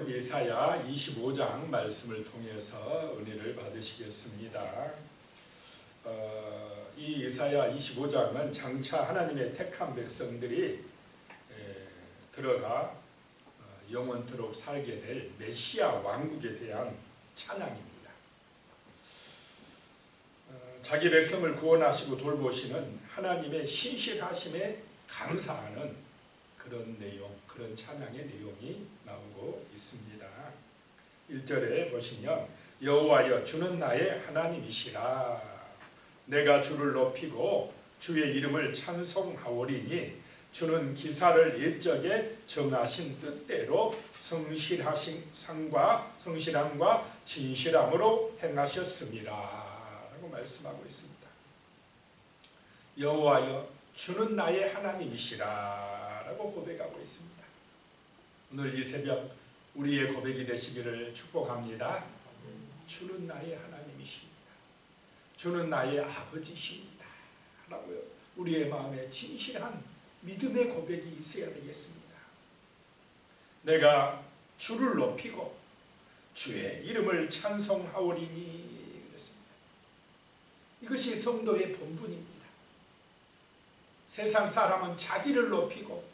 오늘은 이사야 25장 말씀을 통해서 은혜를 받으시겠습니다. 이 이사야 25장은 장차 하나님의 택한 백성들이 들어가 영원토록 살게 될 메시아 왕국에 대한 찬양입니다. 자기 백성을 구원하시고 돌보시는 하나님의 신실하심에 감사하는 그런 내용, 그런 찬양의 내용이 나오고 있습니다. 1절에 보시면 여호와여 주는 나의 하나님이시라. 내가 주를 높이고 주의 이름을 찬송하오리니 주는 기사를 옛적에 정하신 뜻대로 성실함과 진실함으로 행하셨습니다. 라고 말씀하고 있습니다. 여호와여 주는 나의 하나님이시라 라고 고백하고 있습니다. 오늘 이 새벽 우리의 고백이 되시기를 축복합니다. 주는 나의 하나님이십니다. 주는 나의 아버지십니다. 라고요. 우리의 마음에 진실한 믿음의 고백이 있어야 되겠습니다. 내가 주를 높이고 주의 이름을 찬송하오리니 그랬습니다. 이것이 성도의 본분입니다. 세상 사람은 자기를 높이고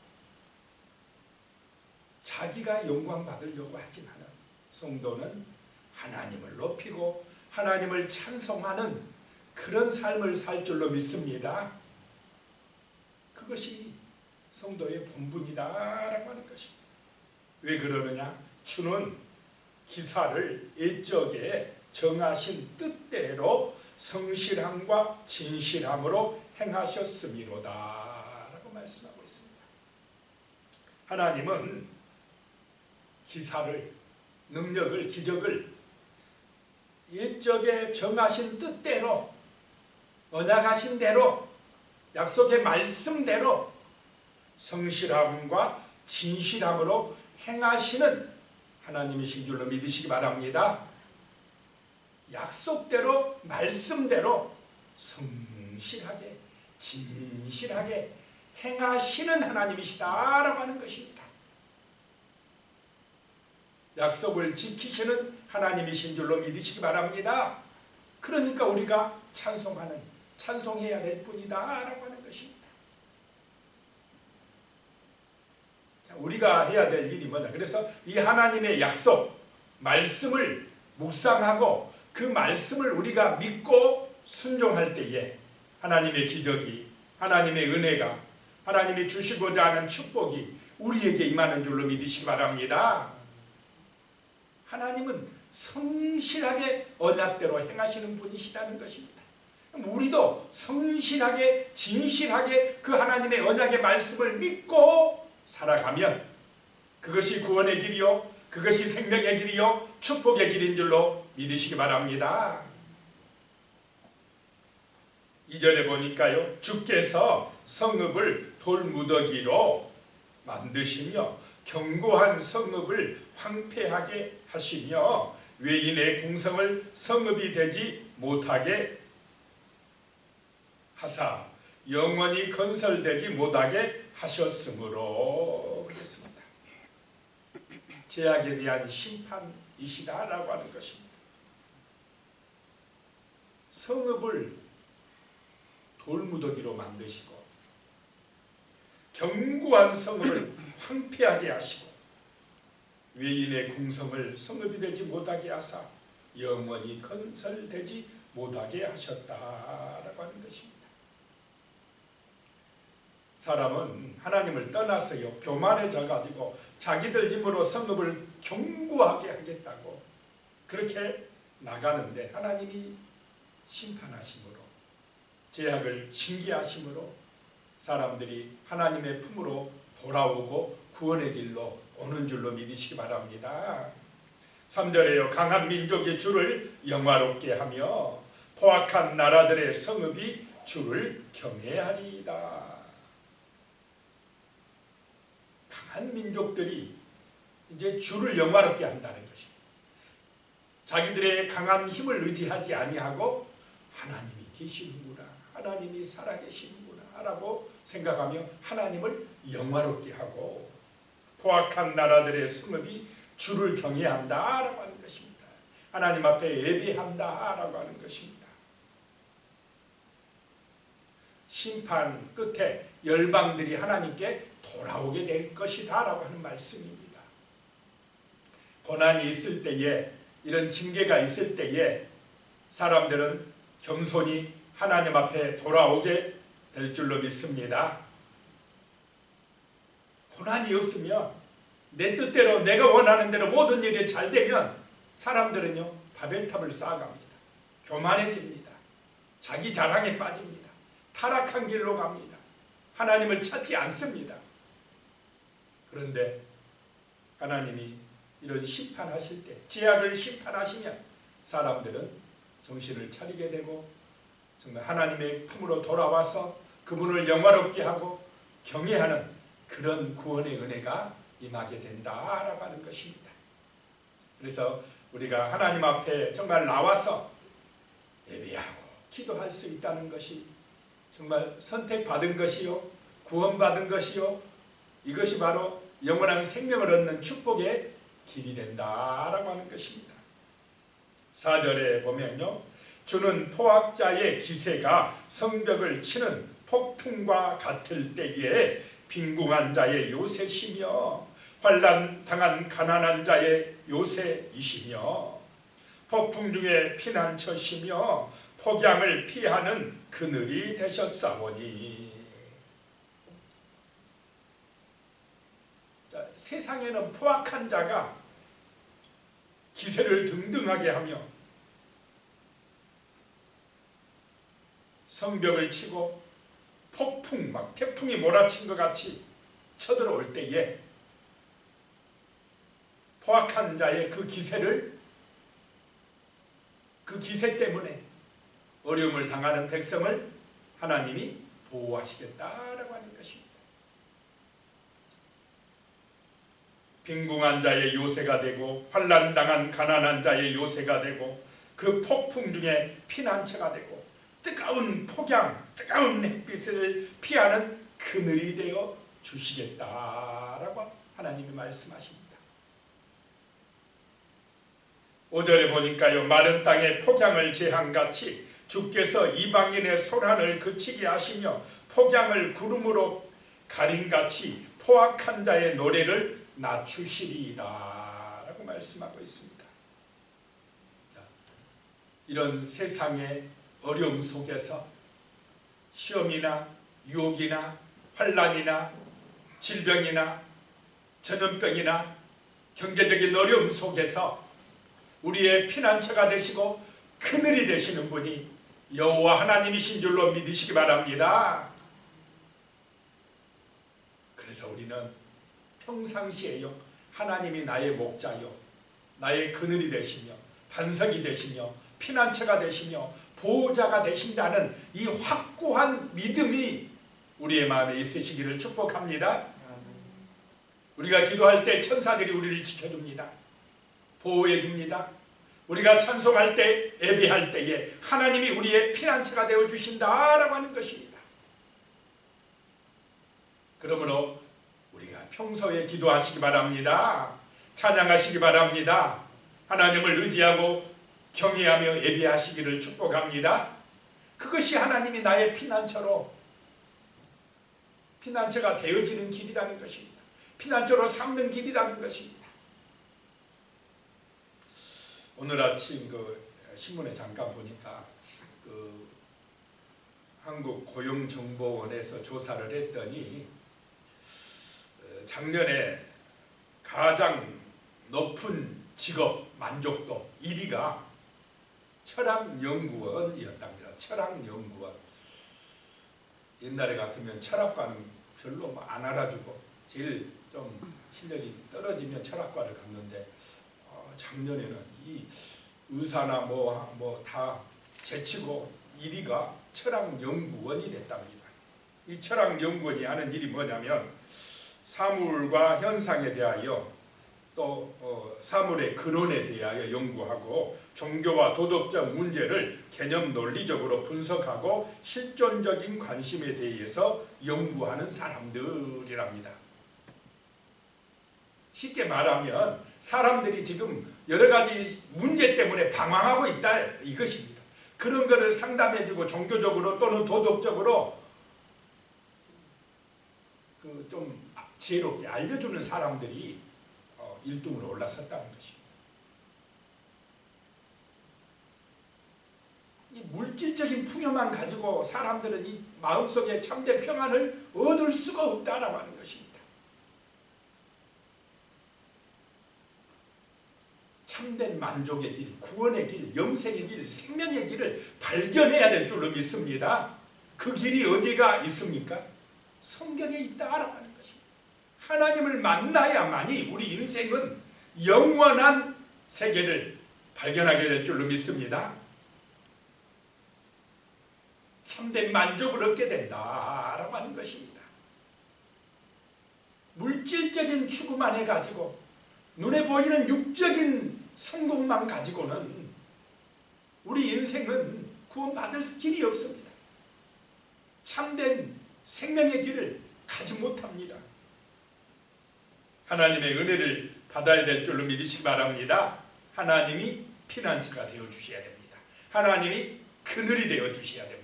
자기가 영광 받으려고 하지만 성도는 하나님을 높이고 하나님을 찬송하는 그런 삶을 살 줄로 믿습니다. 그것이 성도의 본분이다라고 하는 것입니다. 왜 그러느냐? 주는 기사를 옛적에 정하신 뜻대로 성실함과 진실함으로 행하셨음이로다 라고 말씀하고 있습니다. 하나님은 기사를, 능력을, 기적을 옛적에 정하신 뜻대로, 언약하신 대로, 약속의 말씀대로 성실함과 진실함으로 행하시는 하나님이신 줄로 믿으시기 바랍니다. 약속대로, 말씀대로 성실하게, 진실하게 행하시는 하나님이시다라고 하는 것입니다. 약속을 지키시는 하나님이신 줄로 믿으시기 바랍니다. 그러니까 우리가 찬송해야 될 뿐이다라고 하는 것입니다. 자, 우리가 해야 될 일이 뭐냐? 그래서 이 하나님의 약속, 말씀을 묵상하고 그 말씀을 우리가 믿고 순종할 때에 하나님의 기적이, 하나님의 은혜가, 하나님이 주시고자 하는 축복이 우리에게 임하는 줄로 믿으시기 바랍니다. 하나님은 성실하게 언약대로 행하시는 분이시다는 것입니다. 우리도 성실하게, 진실하게 그 하나님의 언약의 말씀을 믿고 살아가면 그것이 구원의 길이요, 그것이 생명의 길이요, 축복의 길인 줄로 믿으시기 바랍니다. 2절에 보니까요, 주께서 성읍을 돌무더기로 만드시며 견고한 성읍을 황폐하게 하시며 외인의 궁성을 성읍이 되지 못하게 하사 영원히 건설되지 못하게 하셨으므로 그랬습니다. 죄악에 대한 심판이시다라고 하는 것입니다. 성읍을 돌무더기로 만드시고 견고한 성읍을 황폐하게 하시고 외인의 궁성을 성읍이 되지 못하게 하사 영원히 건설되지 못하게 하셨다라고 하는 것입니다. 사람은 하나님을 떠났어요. 교만해져 가지고 자기들 힘으로 성읍을 견고하게 하겠다고 그렇게 나가는데 하나님이 심판하심으로, 죄악을 징계하심으로 사람들이 하나님의 품으로 돌아오고 구원의 길로 오는 줄로 믿으시기 바랍니다. 3절에요. 강한 민족이 주를 영화롭게 하며 포악한 나라들의 성읍이 주를 경외하리이다. 강한 민족들이 이제 주를 영화롭게 한다는 것입니다. 자기들의 강한 힘을 의지하지 아니하고 하나님이 계시는구나, 하나님이 살아계시는구나 라고 생각하며 하나님을 영화롭게 하고 포악한 나라들의 성읍이 주를 경외한다라고 하는 것입니다. 하나님 앞에 예배한다라고 하는 것입니다. 심판 끝에 열방들이 하나님께 돌아오게 될 것이다라고 하는 말씀입니다. 고난이 있을 때에, 이런 징계가 있을 때에 사람들은 겸손히 하나님 앞에 돌아오게 될 줄로 믿습니다. 고난이 없으면 내 뜻대로, 내가 원하는 대로 모든 일이 잘 되면 사람들은요 바벨탑을 쌓아갑니다. 교만해집니다. 자기 자랑에 빠집니다. 타락한 길로 갑니다. 하나님을 찾지 않습니다. 그런데 하나님이 이런 심판하실 때, 죄악을 심판하시면 사람들은 정신을 차리게 되고 정말 하나님의 품으로 돌아와서 그분을 영화롭게 하고 경외하는 그런 구원의 은혜가 임하게 된다라고 하는 것입니다. 그래서 우리가 하나님 앞에 정말 나와서 예배하고 기도할 수 있다는 것이 정말 선택받은 것이요, 구원받은 것이요, 이것이 바로 영원한 생명을 얻는 축복의 길이 된다라고 하는 것입니다. 4절에 보면요, 주는 포악자의 기세가 성벽을 치는 폭풍과 같을 때에 빈궁한 자의 요새시며 환난 당한 가난한 자의 요새이시며 폭풍 중에 피난처시며 폭양을 피하는 그늘이 되셨사오니. 자, 세상에는 포악한 자가 기세를 등등하게 하며 성벽을 치고 폭풍, 막 태풍이 몰아친 것 같이 쳐들어올 때에 포악한 자의 그 기세를, 그 기세 때문에 어려움을 당하는 백성을 하나님이 보호하시겠다라고 하는 것입니다. 빈궁한 자의 요새가 되고 환난당한 가난한 자의 요새가 되고 그 폭풍 중에 피난처가 되고 뜨거운 폭양, 뜨거운 햇빛을 피하는 그늘이 되어 주시겠다라고 하나님이 말씀하십니다. 5절에 보니까요, 마른 땅에 폭양을 제한같이 주께서 이방인의 소란을 그치게 하시며 폭양을 구름으로 가린같이 포악한 자의 노래를 낮추시리이다 라고 말씀하고 있습니다. 자, 이런 세상의 어려움 속에서 시험이나 유혹이나 환난이나 질병이나 전염병이나 경제적인 어려움 속에서 우리의 피난처가 되시고 그늘이 되시는 분이 여호와 하나님이신 줄로 믿으시기 바랍니다. 그래서 우리는 평상시에요, 하나님이 나의 목자요, 나의 그늘이 되시며 반석이 되시며 피난처가 되시며 보호자가 되신다는 이 확고한 믿음이 우리의 마음에 있으시기를 축복합니다. 우리가 기도할 때 천사들이 우리를 지켜줍니다. 보호해줍니다. 우리가 찬송할 때, 예배할 때에 하나님이 우리의 피난처가 되어주신다라고 하는 것입니다. 그러므로 우리가 평소에 기도하시기 바랍니다. 찬양하시기 바랍니다. 하나님을 의지하고 경외하며 예배하시기를 축복합니다. 그것이 하나님이 나의 피난처가 되어지는 길이라는 것입니다. 피난처로 삼는 길이라는 것입니다. 오늘 아침 그 신문에 잠깐 보니까 그 한국고용정보원에서 조사를 했더니 작년에 가장 높은 직업 만족도 1위가 철학연구원이었답니다. 철학연구원. 옛날에 같으면 철학과는 별로 안 알아주고 제일 좀 실력이 떨어지면 철학과를 갔는데 작년에는 이 의사나 뭐 다 제치고 1위가 철학연구원이 됐답니다. 이 철학연구원이 하는 일이 뭐냐면 사물과 현상에 대하여 또 사물의 근원에 대하여 연구하고 종교와 도덕적 문제를 개념 논리적으로 분석하고 실존적인 관심에 대해서 연구하는 사람들이랍니다. 쉽게 말하면 사람들이 지금 여러 가지 문제 때문에 방황하고 있다 이것입니다. 그런 것을 상담해주고 종교적으로 또는 도덕적으로 좀 지혜롭게 알려주는 사람들이 1등으로 올라섰다는 것입니다. 이 물질적인 풍요만 가지고 사람들은 이 마음속에 참된 평안을 얻을 수가 없다라고 하는 것입니다. 참된 만족의 길, 구원의 길, 영생의 길, 생명의 길을 발견해야 될 줄로 믿습니다. 그 길이 어디가 있습니까? 성경에 있다라고 하는 것입니다. 하나님을 만나야만이 우리 인생은 영원한 세계를 발견하게 될 줄로 믿습니다. 참된 만족을 얻게 된다라고 하는 것입니다. 물질적인 추구만 해가지고 눈에 보이는 육적인 성공만 가지고는 우리 인생은 구원받을 길이 없습니다. 참된 생명의 길을 가지 못합니다. 하나님의 은혜를 받아야 될 줄로 믿으시기 바랍니다. 하나님이 피난처가 되어주셔야 됩니다. 하나님이 그늘이 되어주셔야 됩니다.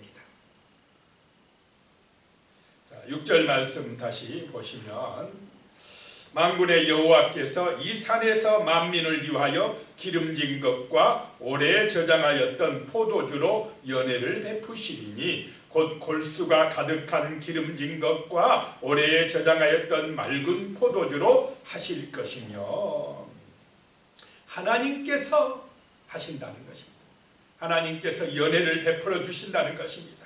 6절 말씀 다시 보시면 만군의 여호와께서 이 산에서 만민을 위하여 기름진 것과 오래 저장하였던 포도주로 연회를 베푸시리니 곧 골수가 가득한 기름진 것과 오래 저장하였던 맑은 포도주로 하실 것이며 하나님께서 하신다는 것입니다. 하나님께서 연회를 베풀어 주신다는 것입니다.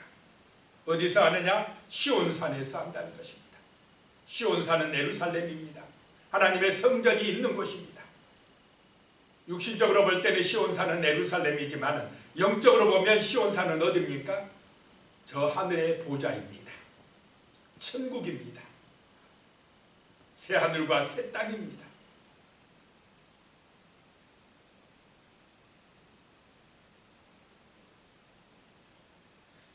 어디서 하느냐? 시온산에서 한다는 것입니다. 시온산은 예루살렘입니다. 하나님의 성전이 있는 곳입니다. 육신적으로 볼 때는 시온산은 예루살렘이지만 영적으로 보면 시온산은 어디입니까? 저 하늘의 보좌입니다. 천국입니다. 새 하늘과 새 땅입니다.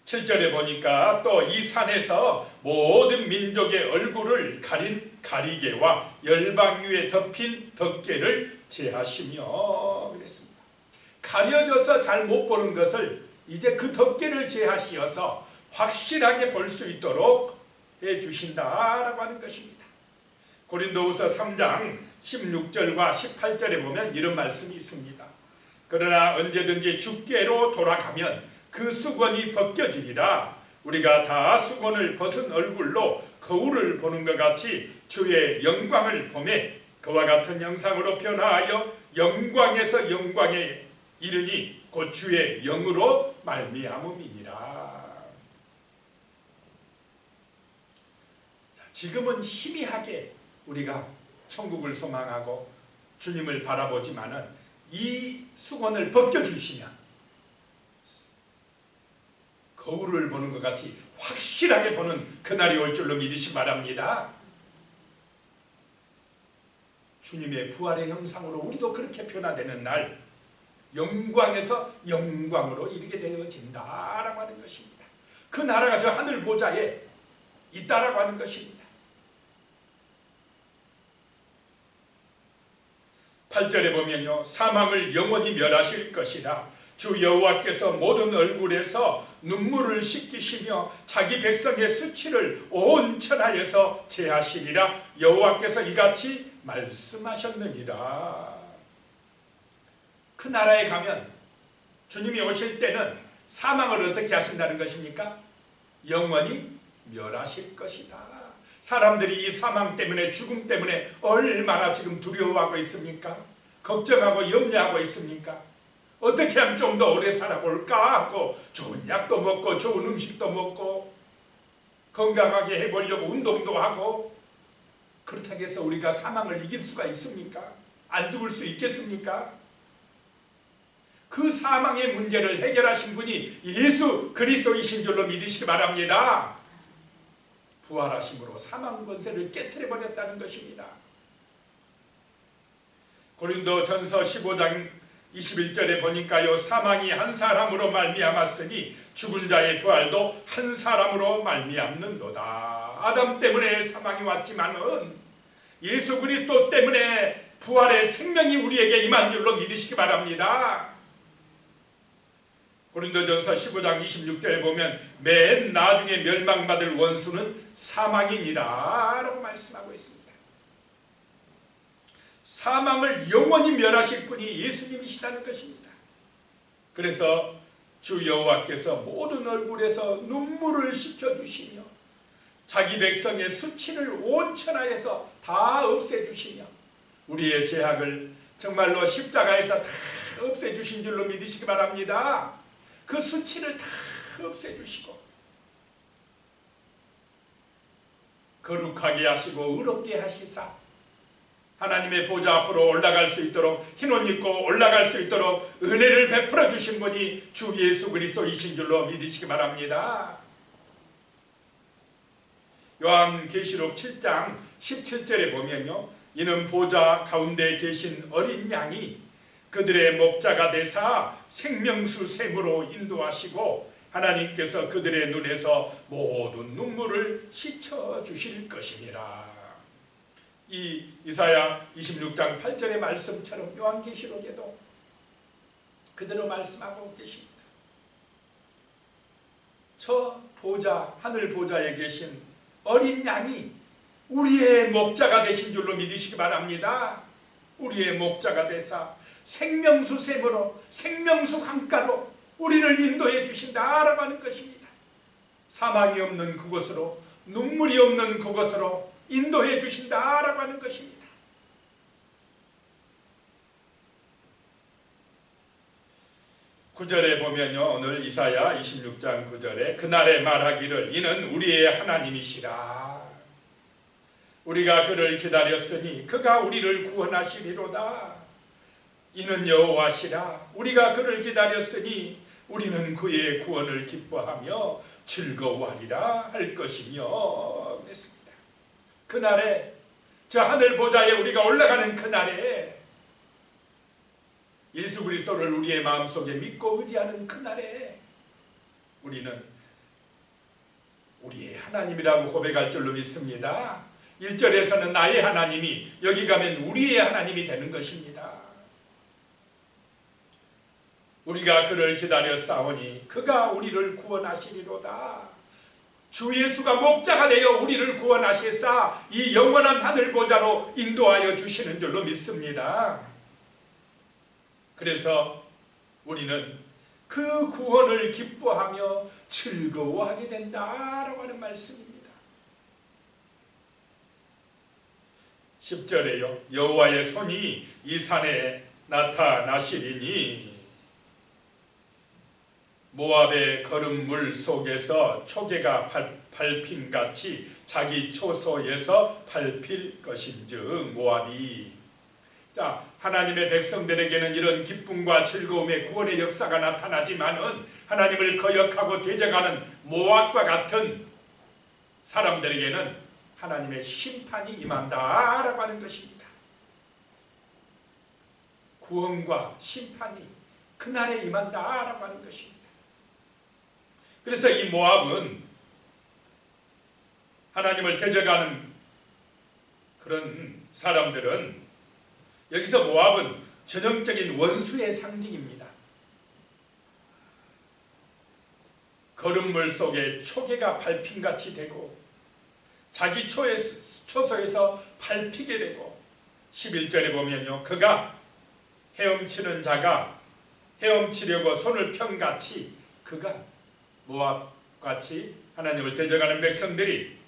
(7절에) 보니까 또 이 산에서 모든 민족의 얼굴을 가린 가리개와 열방 위에 덮인 덮개를 제하시며 그랬습니다. 가려져서 잘 못 보는 것을 이제 그 덮개를 제하시어서 확실하게 볼 수 있도록 해주신다라고 하는 것입니다. 고린도후서 3장 16절과 18절에 보면 이런 말씀이 있습니다. 그러나 언제든지 주께로 돌아가면 그 수건이 벗겨지리라. 우리가 다 수건을 벗은 얼굴로 거울을 보는 것 같이 주의 영광을 보매 그와 같은 형상으로 변화하여 영광에서 영광에 이르니 곧 주의 영으로 말미암음이니라. 지금은 희미하게 우리가 천국을 소망하고 주님을 바라보지만은 이 수건을 벗겨주시면 거울을 보는 것 같이 확실하게 보는 그날이 올 줄로 믿으시기 바랍니다. 주님의 부활의 형상으로 우리도 그렇게 변화되는 날 영광에서 영광으로 이르게 되어진다라고 하는 것입니다. 그 나라가 저 하늘 보좌에 있다라고 하는 것입니다. 8절에 보면요, 사망을 영원히 멸하실 것이라. 주 여호와께서 모든 얼굴에서 눈물을 씻기시며 자기 백성의 수치를 온 천하에서 제하시리라. 여호와께서 이같이 말씀하셨느니라. 그 나라에 가면 주님이 오실 때는 사망을 어떻게 하신다는 것입니까? 영원히 멸하실 것이다. 사람들이 이 사망 때문에 죽음 때문에 얼마나 지금 두려워하고 있습니까? 걱정하고 염려하고 있습니까? 어떻게 하면 좀 더 오래 살아볼까 하고 좋은 약도 먹고 좋은 음식도 먹고 건강하게 해보려고 운동도 하고 그렇다고 해서 우리가 사망을 이길 수가 있습니까? 안 죽을 수 있겠습니까? 그 사망의 문제를 해결하신 분이 예수 그리스도이신 줄로 믿으시기 바랍니다. 부활하심으로 사망 권세를 깨트려버렸다는 것입니다. 고린도전서 15장 21절에 보니까요, 사망이 한 사람으로 말미암았으니 죽은 자의 부활도 한 사람으로 말미암는도다. 아담 때문에 사망이 왔지만은 예수 그리스도 때문에 부활의 생명이 우리에게 임한 줄로 믿으시기 바랍니다. 고린도전서 15장 26절에 보면 맨 나중에 멸망받을 원수는 사망이니라 라고 말씀하고 있습니다. 사망을 영원히 멸하실 분이 예수님이시다는 것입니다. 그래서 주 여호와께서 모든 얼굴에서 눈물을 씻겨주시며 자기 백성의 수치를 온 천하에서 다 없애주시며 우리의 죄악을 정말로 십자가에서 다 없애주신 줄로 믿으시기 바랍니다. 그 수치를 다 없애주시고 거룩하게 하시고 의롭게 하시사 하나님의 보좌 앞으로 올라갈 수 있도록 흰옷 입고 올라갈 수 있도록 은혜를 베풀어 주신 분이 주 예수 그리스도이신 줄로 믿으시기 바랍니다. 요한계시록 7장 17절에 보면요, 이는 보좌 가운데 계신 어린 양이 그들의 목자가 되사 생명수 샘으로 인도하시고 하나님께서 그들의 눈에서 모든 눈물을 씻어 주실 것이니라. 이 이사야 26장 8절의 말씀처럼 요한계시록에도 그대로 말씀하고 계십니다. 저 보좌, 하늘 보좌에 계신 어린 양이 우리의 목자가 되신 줄로 믿으시기 바랍니다. 우리의 목자가 되사 생명수 샘으로, 생명수 강가로 우리를 인도해 주신다라고 하는 것입니다. 사망이 없는 그곳으로, 눈물이 없는 그곳으로 인도해 주신다라고 하는 것입니다. 구절에 보면요, 오늘 이사야 26장 9절에 그날에 말하기를 이는 우리의 하나님이시라. 우리가 그를 기다렸으니 그가 우리를 구원하시리로다. 이는 여호와시라. 우리가 그를 기다렸으니 우리는 그의 구원을 기뻐하며 즐거워하리라 할 것이며 그랬습니다. 그날에 저 하늘 보좌에 우리가 올라가는 그날에 예수 그리스도를 우리의 마음속에 믿고 의지하는 그날에 우리는 우리의 하나님이라고 고백할 줄로 믿습니다. 1절에서는 나의 하나님이, 여기 가면 우리의 하나님이 되는 것입니다. 우리가 그를 기다려 싸우니 그가 우리를 구원하시리로다. 주 예수가 목자가 되어 우리를 구원하시사 이 영원한 하늘 보좌로 인도하여 주시는 줄로 믿습니다. 그래서 우리는 그 구원을 기뻐하며 즐거워하게 된다라고 하는 말씀입니다. 10절에요. 여호와의 손이 이 산에 나타나시리니 모압의 거름물 속에서 초계가 밟힘같이 자기 초소에서 밟힐 것인즉 모압이. 자, 하나님의 백성들에게는 이런 기쁨과 즐거움의 구원의 역사가 나타나지만은 하나님을 거역하고 대적하는 모압과 같은 사람들에게는 하나님의 심판이 임한다라고 하는 것입니다. 구원과 심판이 그날에 임한다라고 하는 것입니다. 그래서 이 모압은 하나님을 대적하는 그런 사람들은, 여기서 모압은 전형적인 원수의 상징입니다. 거름물 속에 초계가 밟힘같이 되고 자기 초소에서 밟히게 되고, 11절에 보면요, 그가 헤엄치는 자가 헤엄치려고 손을 편같이, 그가 모압같이 하나님을 대적하는 백성들이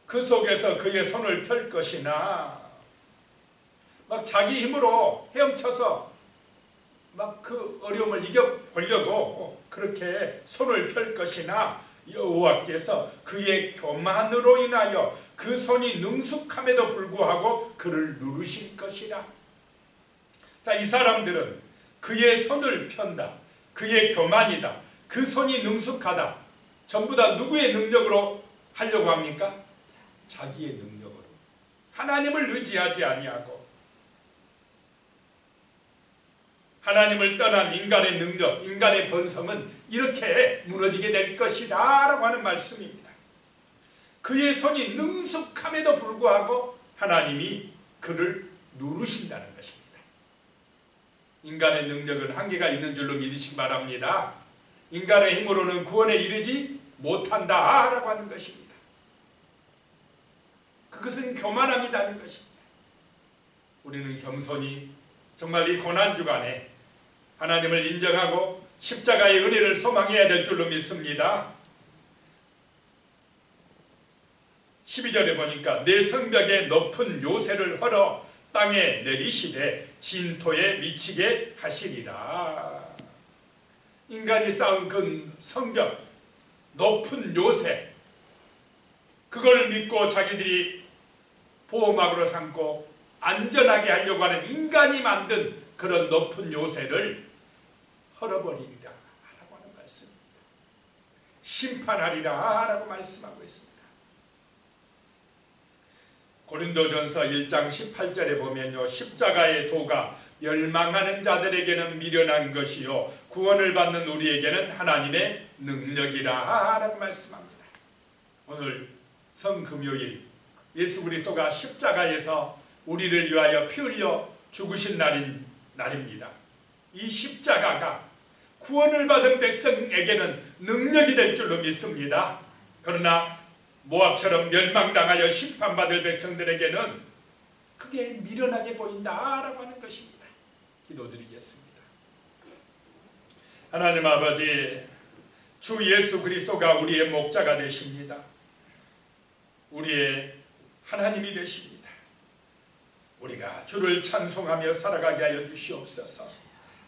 그 속에서 그의 손을 펼 것이나, 막 자기 힘으로 헤엄쳐서 막 그 어려움을 이겨보려고 그렇게 손을 펼 것이나, 여호와께서 그의 교만으로 인하여 그 손이 능숙함에도 불구하고 그를 누르실 것이라. 자, 이 사람들은 그의 손을 편다, 그의 교만이다, 그 손이 능숙하다, 전부 다 누구의 능력으로 하려고 합니까? 자기의 능력으로. 하나님을 의지하지 아니하고 하나님을 떠난 인간의 능력, 인간의 본성은 이렇게 무너지게 될 것이다 라고 하는 말씀입니다. 그의 손이 능숙함에도 불구하고 하나님이 그를 누르신다는 것입니다. 인간의 능력은 한계가 있는 줄로 믿으시기 바랍니다. 인간의 힘으로는 구원에 이르지 못한다라고 하는 것입니다. 그것은 교만함이라는 것입니다. 우리는 겸손히 정말 이 고난주간에 하나님을 인정하고 십자가의 은혜를 소망해야 될 줄로 믿습니다. 12절에 보니까 내 성벽에 높은 요새를 헐어 땅에 내리시되 진토에 미치게 하시리라. 인간이 쌓은 그 성벽, 높은 요새, 그걸 믿고 자기들이 보호막으로 삼고 안전하게 하려고 하는 인간이 만든 그런 높은 요새를 헐어버리리라 라고 하는 말씀입니다. 심판하리라 라고 말씀하고 있습니다. 고린도전서 1장 18절에 보면요, 십자가의 도가 멸망하는 자들에게는 미련한 것이요 구원을 받는 우리에게는 하나님의 능력이라 라고 말씀합니다. 오늘 성금요일 예수 그리스도가 십자가에서 우리를 위하여 피 흘려 죽으신 날입니다. 이 십자가가 구원을 받은 백성에게는 능력이 될 줄로 믿습니다. 그러나 모압처럼 멸망당하여 심판받을 백성들에게는 그게 미련하게 보인다라고 하는 것입니다. 기도드리겠습니다. 하나님 아버지, 주 예수 그리스도가 우리의 목자가 되십니다. 우리의 하나님이 되십니다. 우리가 주를 찬송하며 살아가게 하여 주시옵소서.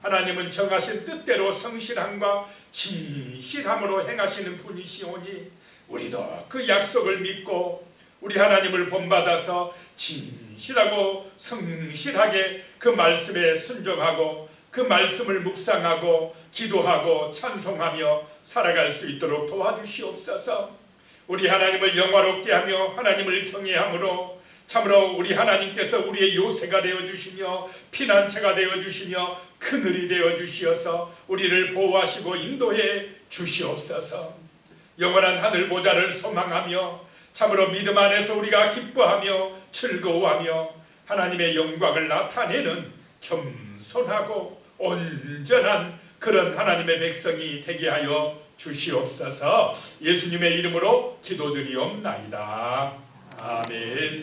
하나님은 정하신 뜻대로 성실함과 진실함으로 행하시는 분이시오니 우리도 그 약속을 믿고 우리 하나님을 본받아서 진실하고 성실하게 그 말씀에 순종하고 그 말씀을 묵상하고 기도하고 찬송하며 살아갈 수 있도록 도와주시옵소서. 우리 하나님을 영화롭게 하며 하나님을 경외함으로 참으로 우리 하나님께서 우리의 요새가 되어주시며 피난처가 되어주시며 그늘이 되어주시어서 우리를 보호하시고 인도해 주시옵소서. 영원한 하늘 보좌를 소망하며 참으로 믿음 안에서 우리가 기뻐하며 즐거워하며 하나님의 영광을 나타내는 겸손하고 온전한 그런 하나님의 백성이 되게 하여 주시옵소서. 예수님의 이름으로 기도드리옵나이다. 아멘.